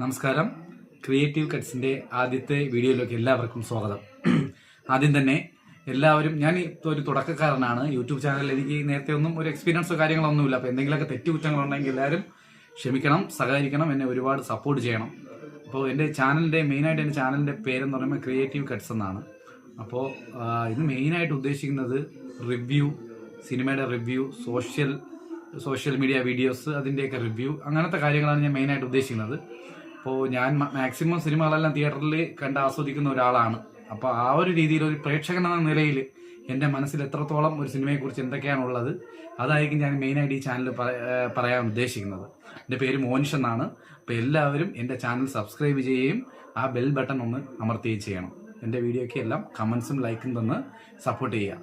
നമസ്കാരം. ക്രിയേറ്റീവ് കട്ട്സിന്റെ ആദ്യത്തെ വീഡിയോയിലേക്ക് എല്ലാവർക്കും സ്വാഗതം. ആദ്യം തന്നെ എല്ലാവരും, ഞാൻ ഒരു തുടക്കക്കാരനാണ്. യൂട്യൂബ് ചാനലിൽ എനിക്ക് നേരത്തെ ഒന്നും ഒരു എക്സ്പീരിയൻസോ കാര്യങ്ങളൊന്നുമില്ല. അപ്പോൾ എന്തെങ്കിലുമൊക്കെ തെറ്റുകുറ്റങ്ങളുണ്ടെങ്കിൽ എല്ലാവരും ക്ഷമിക്കണം, സഹകരിക്കണം, എന്നെ ഒരുപാട് സപ്പോർട്ട് ചെയ്യണം. അപ്പോൾ എൻ്റെ മെയിനായിട്ട് എൻ്റെ ചാനലിൻ്റെ പേരെന്ന് പറയുമ്പോൾ ക്രിയേറ്റീവ് കട്ട്സ് എന്നാണ്. അപ്പോൾ ഇത് മെയിനായിട്ട് ഉദ്ദേശിക്കുന്നത് റിവ്യൂ, സിനിമയുടെ റിവ്യൂ, സോഷ്യൽ മീഡിയ വീഡിയോസ്, അതിൻ്റെയൊക്കെ റിവ്യൂ, അങ്ങനത്തെ കാര്യങ്ങളാണ് ഞാൻ മെയിനായിട്ട് ഉദ്ദേശിക്കുന്നത്. അപ്പോൾ ഞാൻ മാക്സിമം സിനിമകളെല്ലാം തിയേറ്ററിൽ കണ്ട് ആസ്വദിക്കുന്ന ഒരാളാണ്. അപ്പോൾ ആ ഒരു രീതിയിൽ ഒരു പ്രേക്ഷകൻ എന്ന നിലയിൽ എൻ്റെ മനസ്സിൽ എത്രത്തോളം ഒരു സിനിമയെക്കുറിച്ച് എന്തൊക്കെയാണുള്ളത് അതായിരിക്കും ഞാൻ മെയിനായിട്ട് ഈ ചാനൽ പറയാൻ ഉദ്ദേശിക്കുന്നത്. എൻ്റെ പേര് മോനിഷ് എന്നാണ്. അപ്പോൾ എല്ലാവരും എൻ്റെ ചാനൽ സബ്സ്ക്രൈബ് ചെയ്യുകയും ആ ബെൽ ബട്ടൺ ഒന്ന് അമർത്തുകയും ചെയ്യണം. എൻ്റെ വീഡിയോയ്ക്ക് എല്ലാം കമൻസും ലൈക്കും തന്ന് സപ്പോർട്ട് ചെയ്യുക.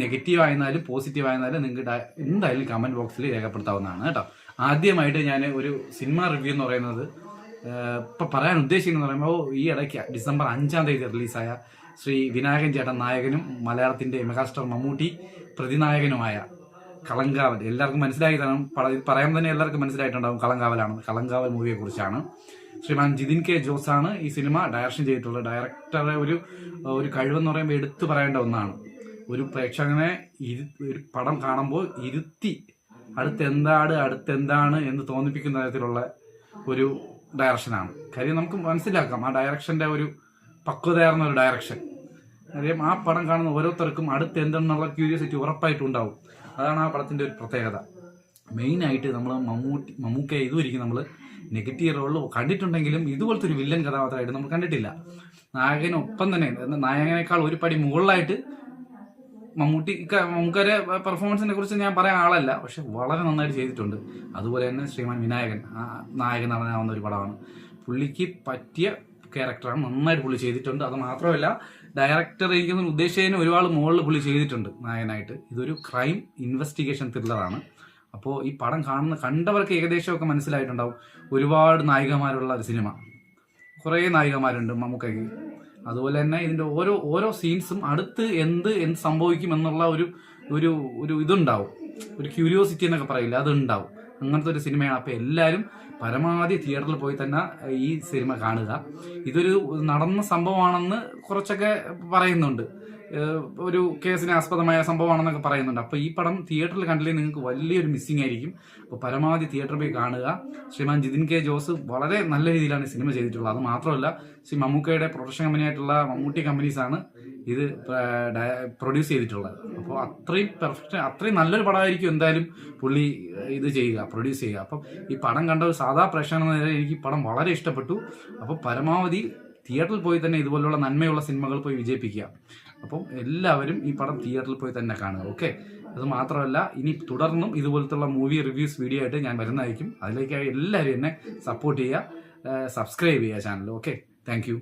നെഗറ്റീവ് ആയിരുന്നാലും പോസിറ്റീവ് ആയിരുന്നാലും നിങ്ങൾക്ക് എന്തായാലും കമൻറ്റ് ബോക്സിൽ രേഖപ്പെടുത്താവുന്നതാണ് കേട്ടോ. ആദ്യമായിട്ട് ഞാൻ ഒരു സിനിമ റിവ്യൂ എന്ന് പറയുന്നത് ഇപ്പം പറയാൻ ഉദ്ദേശിക്കുന്നത് പറയുമ്പോൾ, ഈ ഇടയ്ക്ക് ഡിസംബർ 5 റിലീസായ ശ്രീ വിനായകൻ ചേട്ടൻ നായകനും മലയാളത്തിൻ്റെ മെഗാസ്റ്റാർ മമ്മൂട്ടി പ്രതിനായകനുമായ കളങ്കാവൽ, എല്ലാവർക്കും മനസ്സിലായി പറയാൻ തന്നെ എല്ലാവർക്കും മനസ്സിലായിട്ടുണ്ടാകും കളങ്കാവൽ മൂവിയെ കുറിച്ചാണ്. ശ്രീമാൻ ജിതിൻ കെ ജോസാണ് ഈ സിനിമ ഡയറക്ഷൻ ചെയ്തിട്ടുള്ളത്. ഡയറക്ടറെ ഒരു കഴിവെന്ന് പറയുമ്പോൾ എടുത്തു പറയേണ്ട ഒന്നാണ്. ഒരു പ്രേക്ഷകനെ ഒരു പടം കാണുമ്പോൾ ഇരുത്തി അടുത്തെന്താണ് എന്ന് തോന്നിപ്പിക്കുന്ന തരത്തിലുള്ള ഒരു ഡയറക്ഷനാണ്. കാര്യം നമുക്ക് മനസ്സിലാക്കാം ആ ഡയറക്ഷന്റെ ഒരു പക്വതയാർന്ന ഒരു ഡയറക്ഷൻ. കാര്യം ആ പടം കാണുന്ന ഓരോരുത്തർക്കും എന്തെന്നുള്ള ക്യൂരിയോസിറ്റി ഉറപ്പായിട്ടുണ്ടാവും. അതാണ് ആ പടത്തിന്റെ ഒരു പ്രത്യേകത. മെയിനായിട്ട് നമ്മൾ മമ്മൂക്കയെ ഇതുവരെയും നമ്മൾ നെഗറ്റീവ് റോളിൽ കണ്ടിട്ടുണ്ടെങ്കിലും ഇതുപോലത്തെ ഒരു വില്ലൻ കഥാപാത്രമായിട്ട് നമ്മൾ കണ്ടിട്ടില്ല. നായകനൊപ്പം തന്നെ, നായകനേക്കാൾ ഒരു പടി മുകളിലായിട്ട് മമ്മൂക്കയുടെ പെർഫോമൻസിനെ കുറിച്ച് ഞാൻ പറയാൻ ആളല്ല, പക്ഷെ വളരെ നന്നായിട്ട് ചെയ്തിട്ടുണ്ട്. അതുപോലെ തന്നെ ശ്രീമാൻ വിനായകൻ നായകൻ നടനാവുന്ന ഒരു പടമാണ്. പുള്ളിക്ക് പറ്റിയ ക്യാരക്ടറാണ്, നന്നായിട്ട് പുള്ളി ചെയ്തിട്ടുണ്ട്. അത് മാത്രമല്ല, ഡയറക്ടർ എനിക്കൊന്നും ഉദ്ദേശിച്ചതിന് ഒരുപാട് മുകളിൽ പുള്ളി ചെയ്തിട്ടുണ്ട് നായകനായിട്ട്. ഇതൊരു ക്രൈം ഇൻവെസ്റ്റിഗേഷൻ ത്രില്ലറാണ്. അപ്പോൾ ഈ പടം കണ്ടവർക്ക് ഏകദേശമൊക്കെ മനസ്സിലായിട്ടുണ്ടാവും. ഒരുപാട് നായികമാരുള്ള ഒരു സിനിമ, കുറേ നായികമാരുണ്ട് മമ്മൂക്കയ്ക്ക്. അതുപോലെ തന്നെ ഇതിന്റെ ഓരോ സീൻസും അടുത്ത് എന്ത് സംഭവിക്കും എന്നുള്ള ഒരു ഇതുണ്ടാവും, ഒരു ക്യൂരിയോസിറ്റി എന്നൊക്കെ പറയില്ല, അത് ഉണ്ടാവും. അങ്ങനത്തെ ഒരു സിനിമയാണ്. അപ്പോൾ എല്ലാവരും പരമാവധി തിയേറ്ററിൽ പോയി തന്നെ ഈ സിനിമ കാണുക. ഇതൊരു നടന്ന സംഭവമാണെന്ന് കുറച്ചൊക്കെ പറയുന്നുണ്ട്, ഒരു കേസിന് ആസ്പദമായ സംഭവമാണെന്നൊക്കെ പറയുന്നുണ്ട്. അപ്പോൾ ഈ പടം തിയേറ്ററിൽ കണ്ടില്ലെങ്കിൽ നിങ്ങൾക്ക് വലിയൊരു മിസ്സിംഗ് ആയിരിക്കും. അപ്പോൾ പരമാവധി തിയേറ്ററിൽ പോയി കാണുക. ശ്രീമാൻ ജിതിൻ കെ ജോസ് വളരെ നല്ല രീതിയിലാണ് സിനിമ ചെയ്തിട്ടുള്ളത്. അത് മാത്രമല്ല, ശ്രീ മമ്മൂക്കയുടെ പ്രൊഡക്ഷൻ കമ്പനിയായിട്ടുള്ള മമ്മൂട്ടി കമ്പനീസാണ് ഇത് പ്രൊഡ്യൂസ് ചെയ്തിട്ടുള്ളത്. അപ്പോൾ അത്രയും നല്ലൊരു പടമായിരിക്കും എന്തായാലും പുള്ളി പ്രൊഡ്യൂസ് ചെയ്യുക. അപ്പം ഈ പടം കണ്ട ഒരു സാധാ പ്രേക്ഷകൻ എന്ന നിലയിൽ എനിക്ക് പടം വളരെ ഇഷ്ടപ്പെട്ടു. അപ്പോൾ പരമാവധി തിയേറ്ററിൽ പോയി തന്നെ ഇതുപോലുള്ള നന്മയുള്ള സിനിമകൾ പോയി വിജയിപ്പിക്കുക. അപ്പം എല്ലാവരും ഈ പടം തിയേറ്ററിൽ പോയി തന്നെ കാണുക. ഓക്കെ, അത് മാത്രമല്ല, ഇനി തുടർന്നും ഇതുപോലത്തുള്ള മൂവി റിവ്യൂസ് വീഡിയോ ആയിട്ട് ഞാൻ വരുന്നതായിരിക്കും. അതിലേക്കായി എല്ലാവരും എന്നെ സപ്പോർട്ട് ചെയ്യുക, സബ്സ്ക്രൈബ് ചെയ്യുക ചാനൽ. Okay, thank you.